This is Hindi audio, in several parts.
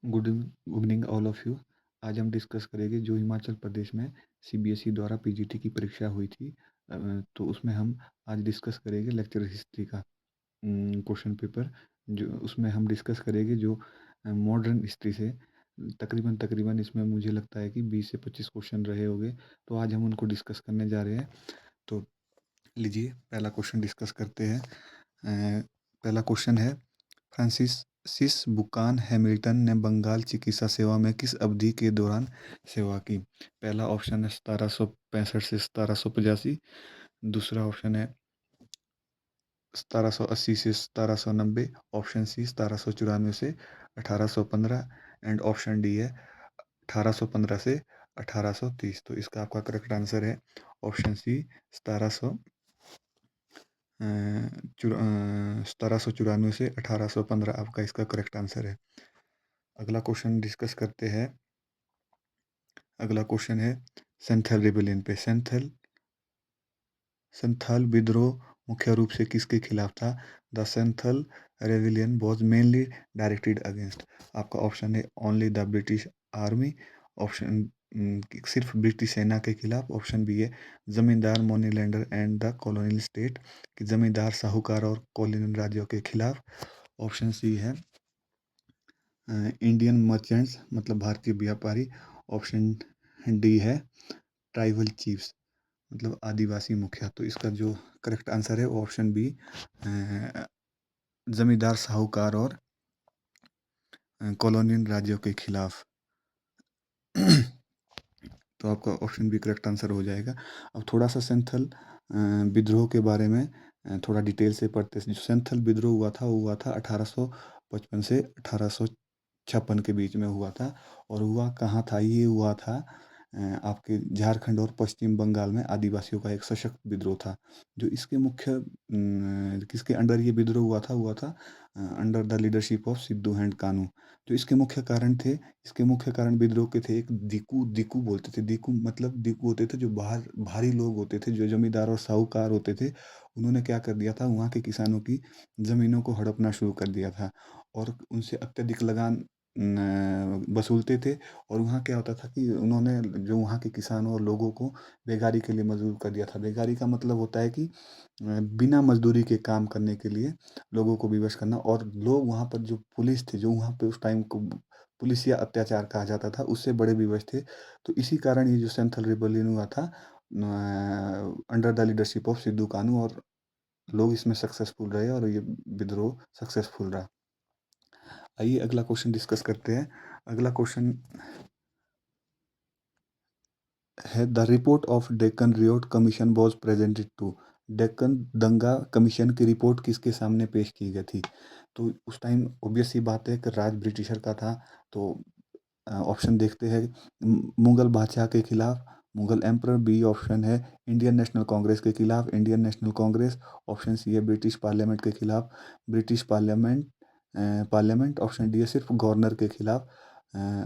Good evening all of you. आज हम डिस्कस करेंगे जो हिमाचल प्रदेश में सीबीएसई द्वारा पीजीटी की परीक्षा हुई थी। तो उसमें हम आज डिस्कस करेंगे लेक्चर हिस्ट्री का क्वेश्चन पेपर। जो उसमें हम डिस्कस करेंगे जो मॉडर्न हिस्ट्री से तकरीबन तकरीबन इसमें मुझे लगता है कि 20 से 25 क्वेश्चन रहे होंगे। तो आज हम उनको डिस्कस करने जा रहे हैं। तो लीजिए पहला क्वेश्चन डिस्कस करते हैं। पहला क्वेश्चन है, फ्रांसिस बुकान हैमिल्टन ने बंगाल चिकित्सा सेवा में किस अवधि के दौरान सेवा की? पहला ऑप्शन है 1765 से 1785। दूसरा ऑप्शन है 1780 से 1790। ऑप्शन सी 1794 से 1815 एंड ऑप्शन डी है 1815 से 1830। तो इसका आपका करेक्ट आंसर है ऑप्शन सी 1794 से 1815 आपका इसका करेक्ट आंसर है। अगला क्वेश्चन डिस्कस करते हैं। अगला क्वेश्चन है सेंथल रिबेलियन पे। संथाल विद्रोह मुख्य रूप से किसके खिलाफ था? The Santhal rebellion was mainly directed against. आपका ऑप्शन है only the British army. Option सिर्फ ब्रिटिश सेना के खिलाफ। ऑप्शन बी है zamindar money lender and the colonial state, कि जमींदार साहूकार और कॉलोनियल राज्यों के खिलाफ। ऑप्शन सी है इंडियन मर्चेंट्स मतलब भारतीय व्यापारी। ऑप्शन डी है ट्राइबल चीफ्स मतलब आदिवासी मुखिया। तो इसका जो करेक्ट आंसर है वो ऑप्शन बी जमींदार साहूकार और कॉलोनियल राज्यों के खिलाफ। तो आपका ऑप्शन बी करेक्ट आंसर हो जाएगा। अब थोड़ा सा सेंथल विद्रोह के बारे में थोड़ा डिटेल से पढ़ते हैं। जो सेंथल विद्रोह हुआ था वो हुआ था 1855 से 1856 के बीच में हुआ था। और हुआ कहाँ था? ये हुआ था आपके झारखंड और पश्चिम बंगाल में आदिवासियों का एक सशक्त विद्रोह था। जो इसके मुख्य किसके अंडर ये विद्रोह हुआ था under the leadership of Sidhu and Kanu. जो इसके मुख्य कारण थे, इसके मुख्य कारण विद्रोह के थे, एक दिकू दिकू बोलते थे। दिकू मतलब दिकू होते थे जो बाहर भारी लोग होते थे, जो जमींदार और साहूकार होते थे। उन्होंने क्या कर दिया था, वहाँ के किसानों की ज़मीनों को हड़पना शुरू कर दिया था और उनसे अत्यधिक लगान वसूलते थे। और वहाँ क्या होता था कि उन्होंने जो वहाँ के किसानों और लोगों को बेगारी के लिए मजबूर कर दिया था। बेगारी का मतलब होता है कि बिना मजदूरी के काम करने के लिए लोगों को विवश करना। और लोग वहाँ पर जो पुलिस थे, जो वहाँ पे उस टाइम को पुलिस या अत्याचार कहा जाता था, उससे बड़े विवश थे। तो इसी कारण ये जो सेंथल रिबेलियन हुआ था under the leadership of Sidhu Kanu, और लोग इसमें सक्सेसफुल रहे और ये विद्रोह सक्सेसफुल रहा। आइए अगला क्वेश्चन डिस्कस करते हैं। अगला क्वेश्चन है the report of Deccan riot commission was presented to. Deccan दंगा कमीशन की रिपोर्ट किसके सामने पेश की गई थी? तो उस टाइम ऑब्वियस सी बात है कि राज ब्रिटिशर का था। तो ऑप्शन देखते हैं। मुगल बादशाह के खिलाफ, मुगल एम्परर। बी ऑप्शन है इंडियन नेशनल कांग्रेस के खिलाफ, Indian National Congress. Option C है ब्रिटिश पार्लियामेंट के खिलाफ, ब्रिटिश पार्लियामेंट। ऑप्शन डी है सिर्फ गवर्नर के खिलाफ।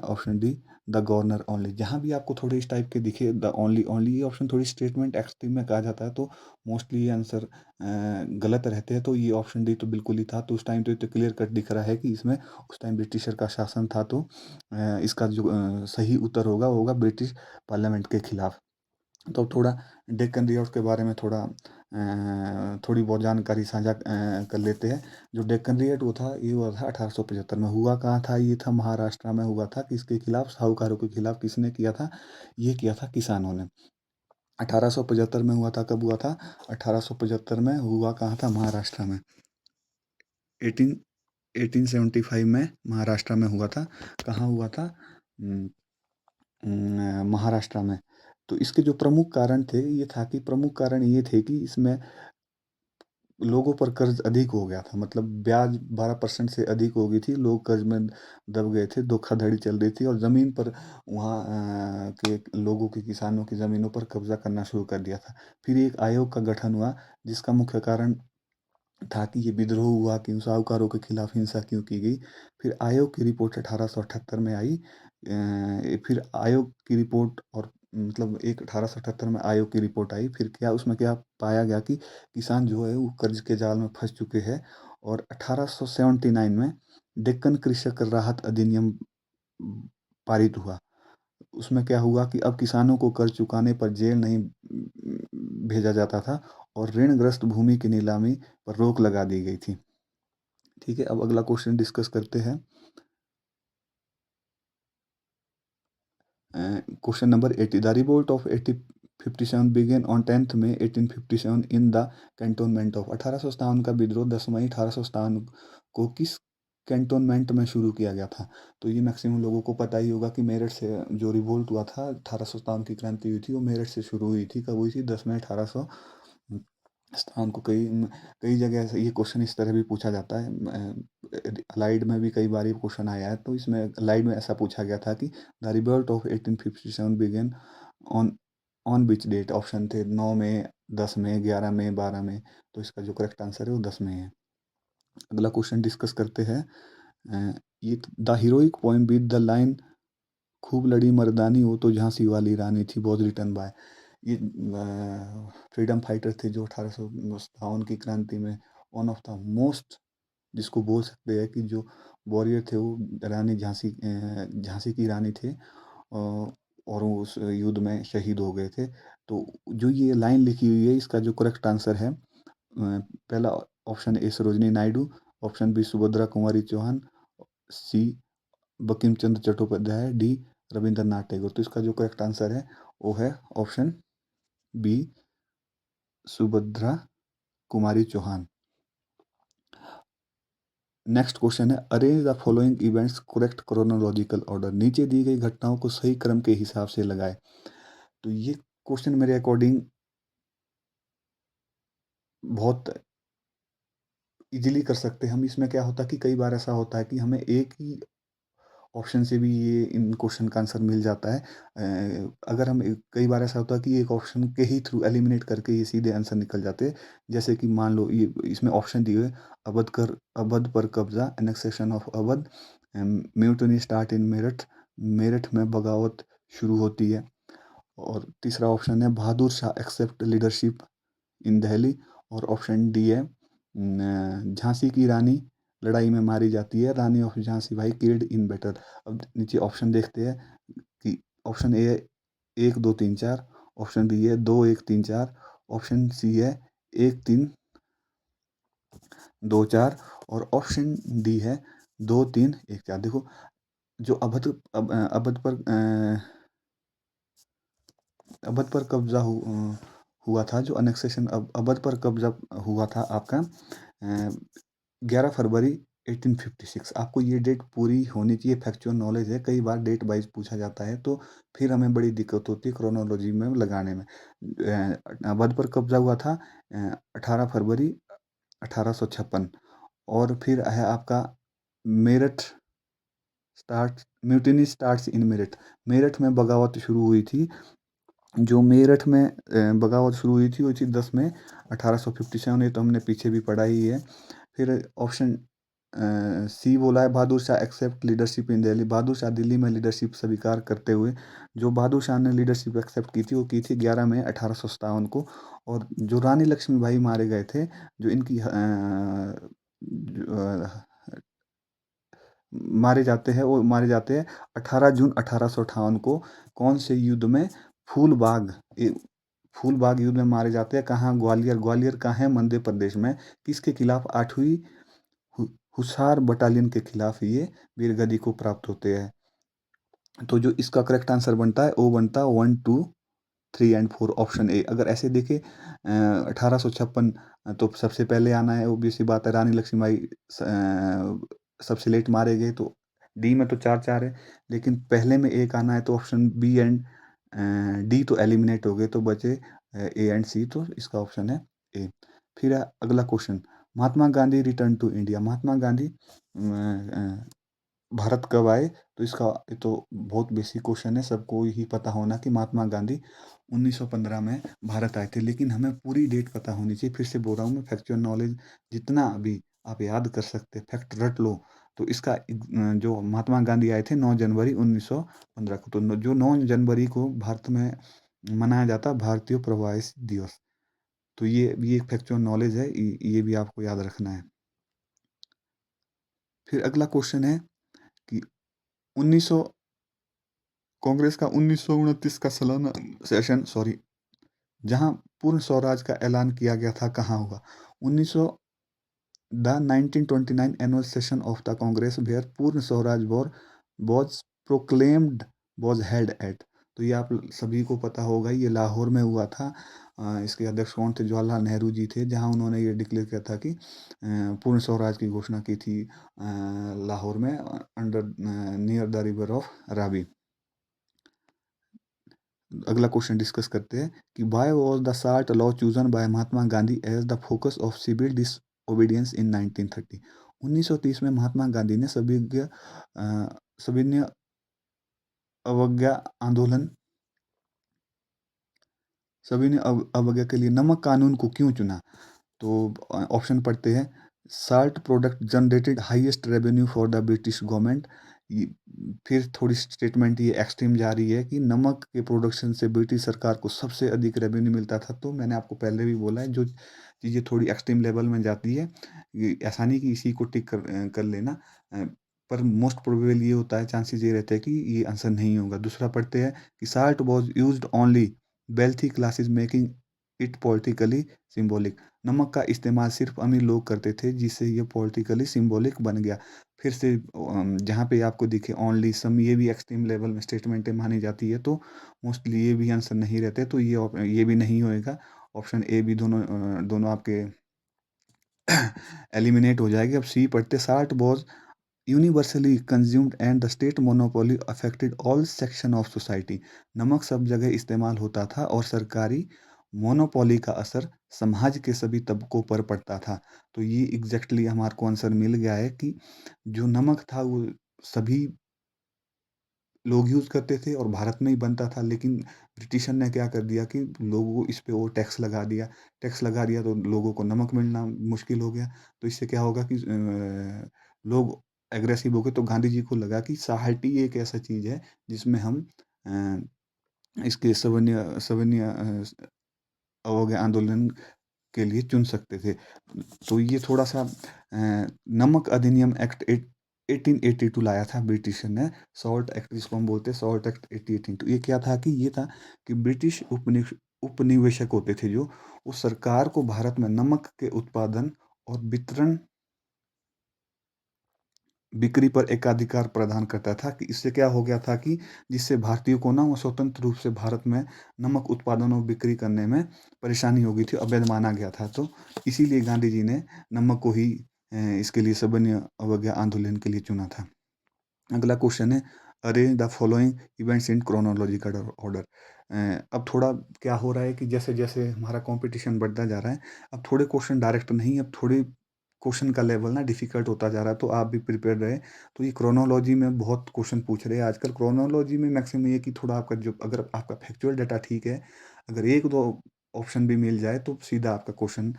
Option D the governor only. जहाँ भी आपको थोड़े इस टाइप के दिखे द ओनली ओनली, ये ऑप्शन थोड़ी स्टेटमेंट एक्सट्रीम में कहा जाता है, तो मोस्टली ये आंसर गलत रहते हैं। तो ये ऑप्शन डी तो बिल्कुल ही था। तो उस टाइम तो ये तो क्लियर कट दिख रहा है कि इसमें उस टाइम ब्रिटिशर का शासन था। तो इसका जो सही उत्तर होगा वो होगा ब्रिटिश पार्लियामेंट के खिलाफ। तो अब थोड़ा डेक्कन रियोट के बारे में थोड़ी बहुत जानकारी साझा कर लेते हैं। जो डेक्कन रियोट वो था, ये हुआ था 1875 में। हुआ कहाँ था? ये था महाराष्ट्र में हुआ था। किसके खिलाफ? साहूकारों के खिलाफ। किसने किया था? ये किया था किसानों ने। 1875 में हुआ था। कब हुआ था? 1875 में हुआ कहाँ था? महाराष्ट्र में। 1875 में महाराष्ट्र में हुआ था। कहाँ हुआ था? महाराष्ट्र में। तो इसके जो प्रमुख कारण थे, ये था कि प्रमुख कारण ये थे कि इसमें लोगों पर कर्ज अधिक हो गया था। मतलब ब्याज 12% से अधिक हो गई थी। लोग कर्ज में दब गए थे, धोखाधड़ी चल रही थी और ज़मीन पर वहाँ के लोगों की, किसानों की ज़मीनों पर कब्जा करना शुरू कर दिया था। फिर एक आयोग का गठन हुआ जिसका मुख्य कारण था कि ये विद्रोह हुआ, क्यों, साहूकारों के खिलाफ हिंसा क्यों की गई। फिर आयोग की रिपोर्ट 1878 में आई। फिर आयोग की रिपोर्ट और मतलब एक 1878 में आयोग की रिपोर्ट आई। फिर क्या उसमें क्या पाया गया कि किसान जो है वो कर्ज के जाल में फंस चुके हैं। और 1879 में डेक्कन कृषक राहत अधिनियम पारित हुआ। उसमें क्या हुआ कि अब किसानों को कर्ज चुकाने पर जेल नहीं भेजा जाता था और ऋणग्रस्त भूमि की नीलामी पर रोक लगा दी गई थी। ठीक है, अब अगला क्वेश्चन डिस्कस करते हैं। Question number 80, the revolt of 1857 began on 10 मई 1857 इन द कैंटोनमेंट ऑफ। 1857 का विद्रोह 10 मई 1857 को किस कैंटोनमेंट में शुरू किया गया था? तो ये मैक्सिमम लोगों को पता ही होगा कि मेरठ से जो रिवोल्ट हुआ था, 1857 की क्रांति हुई थी, वो मेरठ से शुरू हुई थी। कब हुई थी? 10 मई 1857 को। कई कई जगह ऐसे ये क्वेश्चन इस तरह भी पूछा जाता है। अलाइड में भी कई बार ये क्वेश्चन आया है। तो इसमें अलाइड में ऐसा पूछा गया था कि the revolt of 1857 began on on which date. Option थे 9 मई, 10 मई, 11 मई, 12 मई। तो इसका जो करेक्ट आंसर है वो 10 मई है। अगला क्वेश्चन डिस्कस करते हैं। ये the heroic poem with the line खूब लड़ी मर्दानी वो तो झांसी वाली रानी थी वॉज रिटन बाय। ये फ्रीडम फाइटर थे जो 1857 की क्रांति में वन ऑफ द मोस्ट, जिसको बोल सकते हैं कि जो वॉरियर थे, वो रानी झांसी की रानी थे। और वो उस युद्ध में शहीद हो गए थे। तो जो ये लाइन लिखी हुई है, इसका जो करेक्ट आंसर है, पहला option A Sarojini Naidu, option B Subhadra Kumari Chauhan, C Bankim Chandra Chattopadhyay, D Rabindranath Tagore. तो इसका जो करेक्ट आंसर है वो है option B Subhadra Kumari Chauhan. Next question है, arrange the following events correct chronological order. नीचे दी गई घटनाओं को सही क्रम के हिसाब से लगाए। तो ये क्वेश्चन मेरे अकॉर्डिंग बहुत इजीली कर सकते हैं हम। इसमें क्या होता है कि कई बार ऐसा होता है कि हमें एक ही ऑप्शन से भी ये इन क्वेश्चन का आंसर मिल जाता है। अगर हम कई बार ऐसा होता है कि एक ऑप्शन के ही थ्रू एलिमिनेट करके ये सीधे आंसर निकल जाते हैं। जैसे कि मान लो ये इसमें ऑप्शन दिए हुए, अवध पर कब्जा, annexation of Awadh, mutiny start in Meerut, Meerut में बगावत शुरू होती है। और तीसरा ऑप्शन है Bahadur Shah accept leadership in Delhi. और ऑप्शन डी है झांसी की रानी लड़ाई में मारी जाती है, रानी ऑफ झांसी भाई किल्ड इन बैटल। अब नीचे ऑप्शन देखते हैं कि ऑप्शन ए है 1 2 3 4, ऑप्शन बी है 2 1 3 4, ऑप्शन सी है 1 3 2 4, और ऑप्शन डी है 2 3 1 4। देखो, जो अवध पर अवध पर कब्जा हुआ था, जो अनेक्सेशन अवध पर कब्जा हुआ था आपका 11 फरवरी 1856। आपको ये डेट पूरी होनी चाहिए, फैक्चुअल नॉलेज है। कई बार डेट वाइज पूछा जाता है तो फिर हमें बड़ी दिक्कत होती है क्रोनोलॉजी में लगाने में। अवध पर कब्जा हुआ था 18 फरवरी 1856। और फिर है आपका Meerut start mutiny starts in Meerut. Meerut में बगावत शुरू हुई थी। जो मेरठ में बगावत शुरू हुई थी 10 मई 1857। ये तो हमने पीछे भी पढ़ा ही है। फिर ऑप्शन सी बोला है Bahadur Shah accept leadership in Delhi. Bahadur Shah Delhi में लीडरशिप स्वीकार करते हुए, जो बहादुर शाह ने लीडरशिप एक्सेप्ट की थी वो की थी 11 मई 1857 को। और जो रानी लक्ष्मीबाई मारे गए थे, जो इनकी मारे जाते हैं, वो मारे जाते हैं 18 जून 1858 को। कौन से युद्ध में? फूलबाग फूलबाग युद्ध में मारे जाते हैं। कहाँ? ग्वालियर। ग्वालियर कहाँ है? मध्य प्रदेश में। किसके खिलाफ? 8वीं हुसार बटालियन के खिलाफ ये वीरगति को प्राप्त होते हैं। तो जो इसका करेक्ट आंसर बनता है वो बनता है 1 2 3 एंड 4, ऑप्शन ए। अगर ऐसे देखें 1856 तो सबसे पहले आना है, obvious सी बात है। रानी लक्ष्मीबाई सबसे लेट मारे गए, तो डी में तो 4 4 है। लेकिन पहले में एक आना है, तो ऑप्शन बी एंड डी तो एलिमिनेट हो गए, तो बचे ए एंड सी। तो इसका ऑप्शन है ए। फिर है अगला question, Mahatma Gandhi return to India. Mahatma Gandhi Bharat कब आए? तो इसका ये तो बहुत बेसिक क्वेश्चन है, सबको ही पता होना कि महात्मा गांधी 1915 में भारत आए थे। लेकिन हमें पूरी डेट पता होनी चाहिए। फिर से बोल रहा हूँ मैं, फैक्चुअल नॉलेज जितना अभी आप याद कर सकते, फैक्ट रट लो। तो इसका जो महात्मा गांधी आए थे 9 जनवरी 1915 को। तो जो 9 जनवरी को भारत में मनाया जाता भारतीय प्रवासी दिवस। तो ये भी एक फैक्चुअल नॉलेज है, ये भी आपको याद रखना है। फिर अगला क्वेश्चन है कि 1900 कांग्रेस का 1929 का सालाना सेशन, जहां पूर्ण स्वराज का ऐलान किया गया था, कहाँ हुआ? 1900 the 1929 annual session of the Congress where Purna Swaraj was proclaimed was held at. तो ये आप सभी को पता होगा, ये लाहौर में हुआ था। इसके अध्यक्ष कौन थे? जवाहरलाल नेहरू जी थे, जहां उन्होंने ये डिक्लेयर किया था कि पूर्ण स्वराज की घोषणा की थी लाहौर में, under near the river of Ravi. अगला क्वेश्चन डिस्कस करते हैं कि why was the salt law chosen by Mahatma Gandhi as the focus of civil disobedience in 1930। 1930 में महात्मा गांधी ने सविनय अवज्ञा आंदोलन सविनय अवज्ञा के लिए नमक कानून को क्यों चुना? तो ऑप्शन पढ़ते हैं। Salt product generated highest revenue for the British government. फिर थोड़ी स्टेटमेंट ये एक्सट्रीम जा रही है कि नमक के प्रोडक्शन से ब्रिटिश सरकार को सबसे अधिक रेवेन्यू मिलता था। तो मैंने आपको पहले भी बोला है, जो चीज़ें थोड़ी एक्सट्रीम लेवल में जाती है, ऐसा नहीं कि इसी को टिक कर लेना, पर मोस्ट प्रोबेबल ये होता है, चांसेस ये रहते हैं कि ये आंसर नहीं होगा। दूसरा पढ़ते हैं कि salt was used only wealthy classes making it politically symbolic. नमक का इस्तेमाल सिर्फ अमीर लोग करते थे, जिससे ये पॉलिटिकली सिंबॉलिक बन गया। फिर से जहाँ पे आपको दिखे ओनली सम, ये भी एक्सट्रीम लेवल में स्टेटमेंटें मानी जाती है, तो मोस्टली ये भी आंसर नहीं रहते, तो ये भी नहीं होएगा। ऑप्शन ए भी दोनों आपके एलिमिनेट हो जाएगी। अब सी पढ़ते, salt was universally consumed and the state monopoly affected all section of society. नमक सब जगह इस्तेमाल होता था और सरकारी मोनोपोली का असर समाज के सभी तबकों पर पड़ता था। तो ये एग्जैक्टली हमारे को आंसर मिल गया है कि जो नमक था वो सभी लोग यूज़ करते थे और भारत में ही बनता था, लेकिन ब्रिटिशर ने क्या कर दिया कि लोगों को इस पे और टैक्स लगा दिया, तो लोगों को नमक मिलना मुश्किल हो गया। तो इससे क्या होगा कि लोग एग्रेसिव हो गए। तो गांधी जी को लगा कि साहल्टी एक ऐसा चीज़ है जिसमें हम इसके अवज्ञा आंदोलन के लिए चुन सकते थे। तो ये थोड़ा सा नमक अधिनियम एक्ट 1882 लाया था ब्रिटिशर ने, सॉल्ट एक्ट जिसको हम बोलते हैं, सॉल्ट एक्ट 1882। ये क्या था कि ये था कि ब्रिटिश उपनिवेशक होते थे जो, वो सरकार को भारत में नमक के उत्पादन और वितरण बिक्री पर एकाधिकार प्रदान करता था। कि इससे क्या हो गया था कि जिससे भारतीयों को ना वो स्वतंत्र रूप से भारत में नमक उत्पादन और बिक्री करने में परेशानी हो गई थी, अवैध माना गया था। तो इसीलिए गांधी जी ने नमक को ही इसके लिए सविनय अवज्ञा आंदोलन के लिए चुना था। अगला क्वेश्चन है, arrange the following events in chronological order. अब थोड़ा क्या हो रहा है कि जैसे जैसे हमारा कंपटीशन बढ़ता जा रहा है, अब थोड़े क्वेश्चन डायरेक्ट नहीं, अब थोड़े क्वेश्चन का लेवल ना डिफिकल्ट होता जा रहा है, तो आप भी प्रिपेयर रहे। तो ये क्रोनोलॉजी में बहुत क्वेश्चन पूछ रहे हैं आजकल। क्रोनोलॉजी में मैक्सिमम ये कि थोड़ा आपका जो, अगर आपका फैक्चुअल डाटा ठीक है, अगर एक दो ऑप्शन भी मिल जाए तो सीधा आपका क्वेश्चन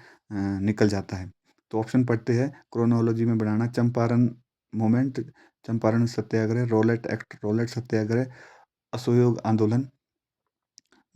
निकल जाता है। तो ऑप्शन पढ़ते हैं क्रोनोलॉजी में बनाना। Champaran movement, Champaran satyagraha, Rowlatt act, Rowlatt satyagraha, असहयोग आंदोलन,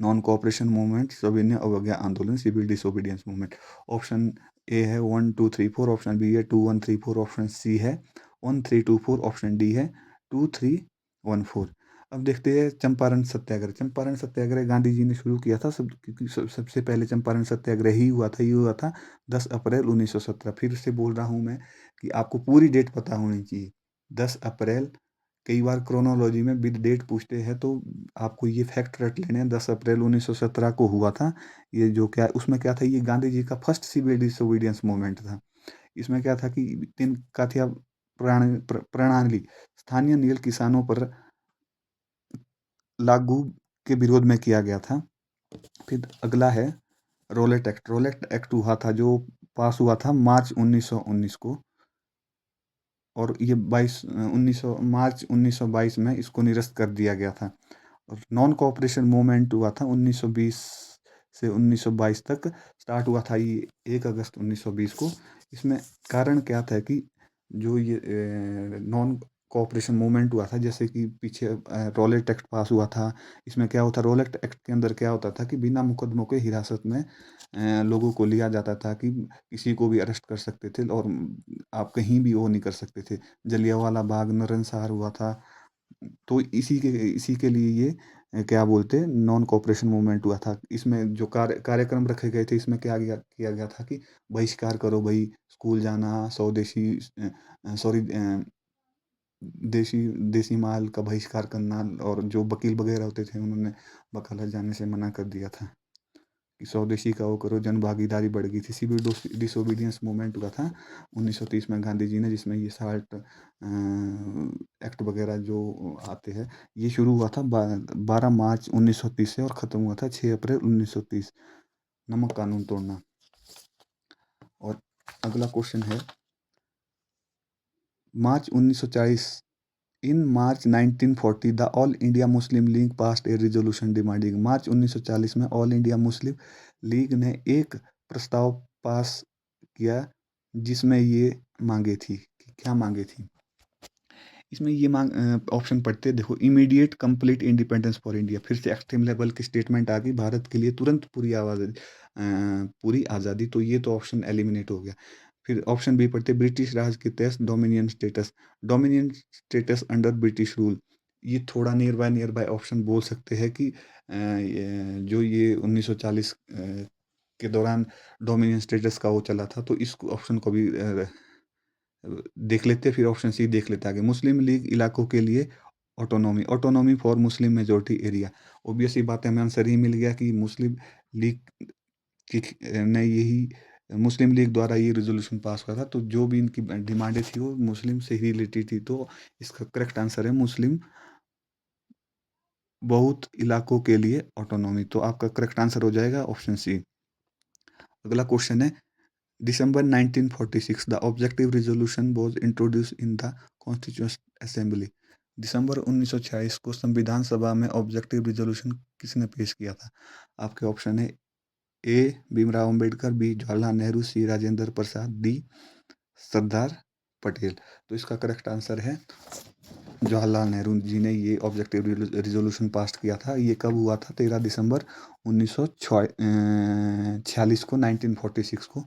नॉन कोऑपरेशन मूवमेंट, सविनय अवज्ञा आंदोलन, civil disobedience movement. Option A है 1 2 3 4, ऑप्शन बी है 2 1 3 4, ऑप्शन सी है 1 3 2 4, ऑप्शन डी है 2 3 1 4। अब देखते हैं चंपारण सत्याग्रह। चंपारण सत्याग्रह गांधी जी ने शुरू किया था, क्योंकि सबसे पहले चंपारण सत्याग्रह ही हुआ था, ये हुआ था 10 अप्रैल 1917। फिर से बोल रहा हूँ मैं कि आपको पूरी डेट पता होनी चाहिए। 10 अप्रैल, कई बार क्रोनोलॉजी में विद डेट पूछते हैं, तो आपको ये फैक्ट रट लेने हैं, 10 अप्रैल 1917 को हुआ था। ये जो क्या उसमें क्या था, ये गांधी जी का फर्स्ट सिविल डिसोबीडियंस मूवमेंट था। इसमें क्या था कि तीन काथिया प्रणाली, स्थानीय नील किसानों पर लागू के विरोध में किया गया था। फिर अगला है रोलेट एक्ट। रोलेट एक्ट हुआ था, जो पास हुआ था मार्च 1919 को, और ये 1922 में इसको निरस्त कर दिया गया था। और नॉन कोऑपरेशन मूवमेंट हुआ था 1920 से 1922 तक, स्टार्ट हुआ था ये 1 अगस्त 1920 को। इसमें कारण क्या था कि जो ये नॉन कोऑपरेशन मूवमेंट हुआ था, जैसे कि पीछे रोलेट एक्ट पास हुआ था, इसमें क्या होता, रोलेट एक्ट के अंदर क्या होता था कि बिना मुकदमों के हिरासत में लोगों को लिया जाता था, कि किसी को भी अरेस्ट कर सकते थे और आप कहीं भी वो नहीं कर सकते थे। जलियांवाला बाग, नरसंहार हुआ था, तो इसी के लिए ये क्या बोलते हैं, नॉन कोऑपरेशन मूवमेंट हुआ था। इसमें जो कार्यक्रम रखे गए थे, इसमें क्या किया गया था कि बहिष्कार करो भाई, स्कूल जाना, स्वदेशी सॉरी देशी देसी माल का बहिष्कार करना, और जो वकील वगैरह होते थे उन्होंने वकालत जाने से मना कर दिया था कि स्वदेशी का वो करो। जन भागीदारी बढ़ गई थी। सिविल डिसोबीडियंस मूवमेंट हुआ था 1930 में गांधी जी ने, जिसमें ये साल्ट एक्ट वगैरह जो आते हैं, ये शुरू हुआ था 12 मार्च 1930 से और ख़त्म हुआ था 6 अप्रैल 1930। नमक कानून तोड़ना। और अगला क्वेश्चन है, March 1940, in March 1940 the All India Muslim League passed a resolution demanding. March 1940 में ऑल इंडिया मुस्लिम लीग ने एक प्रस्ताव पास किया जिसमें ये मांगे थी कि क्या मांगे थी। इसमें ये मांग ऑप्शन पढ़ते देखो, immediate complete independence for India, फिर से एक्सट्रीम लेवल की स्टेटमेंट आ गई, भारत के लिए तुरंत पूरी आज़ादी, तो ये तो ऑप्शन एलिमिनेट हो गया। फिर ऑप्शन बी पढ़ते, ब्रिटिश राज के तहत dominion status under British rule. ये थोड़ा नियर बाय ऑप्शन बोल सकते हैं कि जो ये 1940 के दौरान डोमिनियन स्टेटस का वो चला था, तो इस ऑप्शन को भी देख लेते। फिर ऑप्शन सी देख लेते आगे, मुस्लिम लीग इलाकों के लिए autonomy for Muslim majority area. Obvious ही बात है, हमें आंसर ही मिल गया कि मुस्लिम लीग की ने यही मुस्लिम लीग द्वारा ये रेजोल्यूशन पास हुआ था। तो जो भी इनकी डिमांडें थी वो मुस्लिम से ही रिलेटेड थी। तो इसका करेक्ट आंसर है मुस्लिम बहुत इलाकों के लिए ऑटोनॉमी। तो आपका करेक्ट आंसर हो जाएगा ऑप्शन सी। अगला क्वेश्चन है, December 1946, the objective resolution was introduced in the Constituent Assembly. दिसंबर 1946 को संविधान सभा में ऑब्जेक्टिव रिजोल्यूशन किसने पेश किया था? आपके ऑप्शन है, ए भीमराव अंबेडकर, बी जवाहरलाल नेहरू, सी राजेंद्र प्रसाद, डी सरदार पटेल। तो इसका करेक्ट आंसर है जवाहरलाल नेहरू जी ने ये ऑब्जेक्टिव रिजोल्यूशन पास किया था। ये कब हुआ था? 13 दिसंबर 1946 को 1946 को